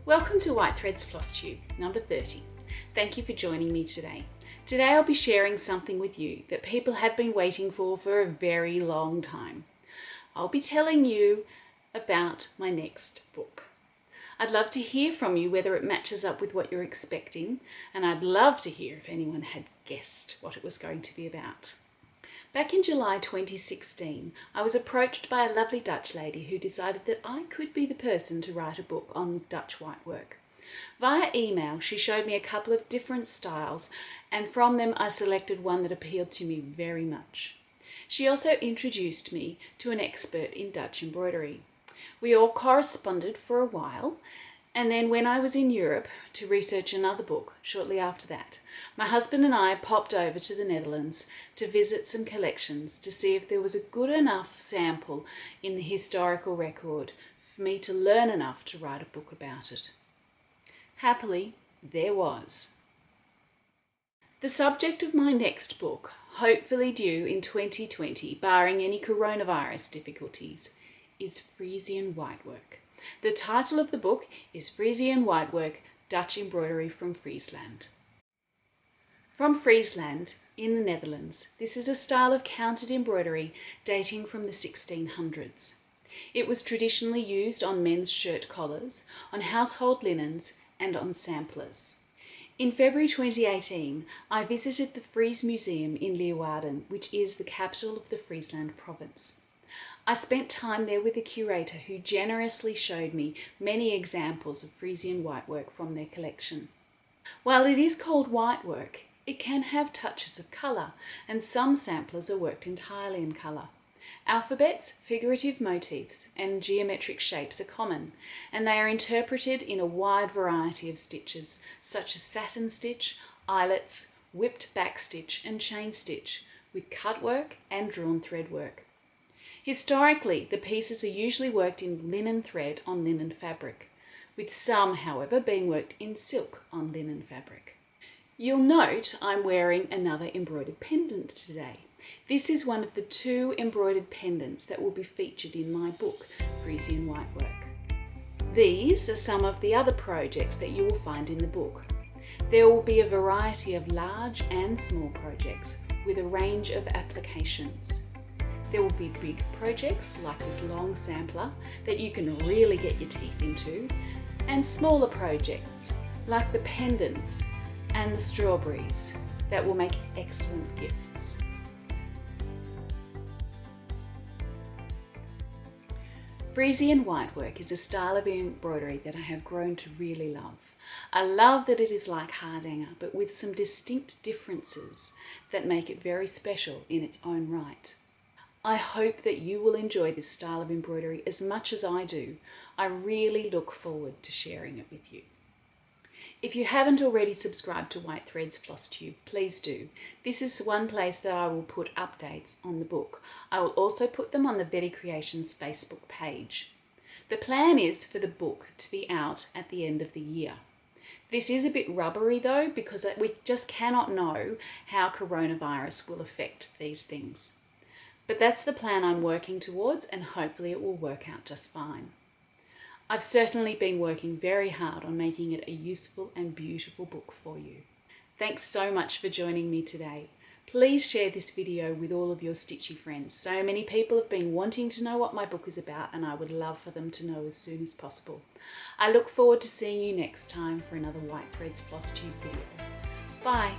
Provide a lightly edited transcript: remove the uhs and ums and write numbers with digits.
Welcome to White Threads FlossTube, number 30. Thank you for joining me today. Today I'll be sharing something with you that people have been waiting for a very long time. I'll be telling you about my next book. I'd love to hear from you whether it matches up with what you're expecting, and I'd love to hear if anyone had guessed what it was going to be about. Back in July 2016, I was approached by a lovely Dutch lady who decided that I could be the person to write a book on Dutch whitework. Via email, she showed me a couple of different styles, and from them I selected one that appealed to me very much. She also introduced me to an expert in Dutch embroidery. We all corresponded for a while, and then when I was in Europe to research another book shortly after that, my husband and I popped over to the Netherlands to visit some collections to see if there was a good enough sample in the historical record for me to learn enough to write a book about it. Happily, there was. The subject of my next book, hopefully due in 2020, barring any coronavirus difficulties, is Friesian Whitework. The title of the book is Friesian Whitework, Dutch Embroidery from Friesland. From Friesland, in the Netherlands, this is a style of counted embroidery dating from the 1600s. It was traditionally used on men's shirt collars, on household linens, and on samplers. In February 2018, I visited the Fries Museum in Leeuwarden, which is the capital of the Friesland province. I spent time there with a curator who generously showed me many examples of Friesian whitework from their collection. While it is called whitework, it can have touches of colour, and some samplers are worked entirely in colour. Alphabets, figurative motifs, and geometric shapes are common, and they are interpreted in a wide variety of stitches, such as satin stitch, eyelets, whipped back stitch, and chain stitch, with cut work and drawn thread work. Historically, the pieces are usually worked in linen thread on linen fabric, with some, however, being worked in silk on linen fabric. You'll note I'm wearing another embroidered pendant today. This is one of the 2 embroidered pendants that will be featured in my book, Friesian Whitework. These are some of the other projects that you will find in the book. There will be a variety of large and small projects with a range of applications. There will be big projects like this long sampler that you can really get your teeth into, and smaller projects like the pendants and the strawberries that will make excellent gifts. Friesian whitework is a style of embroidery that I have grown to really love. I love that it is like hardanger, but with some distinct differences that make it very special in its own right. I hope that you will enjoy this style of embroidery as much as I do. I really look forward to sharing it with you. If you haven't already subscribed to White Threads FlossTube, please do. This is one place that I will put updates on the book. I will also put them on the Yvette Creations Facebook page. The plan is for the book to be out at the end of the year. This is a bit rubbery though, because we just cannot know how coronavirus will affect these things. But that's the plan I'm working towards, and hopefully it will work out just fine. I've certainly been working very hard on making it a useful and beautiful book for you. Thanks so much for joining me today. Please share this video with all of your stitchy friends. So many people have been wanting to know what my book is about, and I would love for them to know as soon as possible. I look forward to seeing you next time for another White Threads FlossTube video. Bye!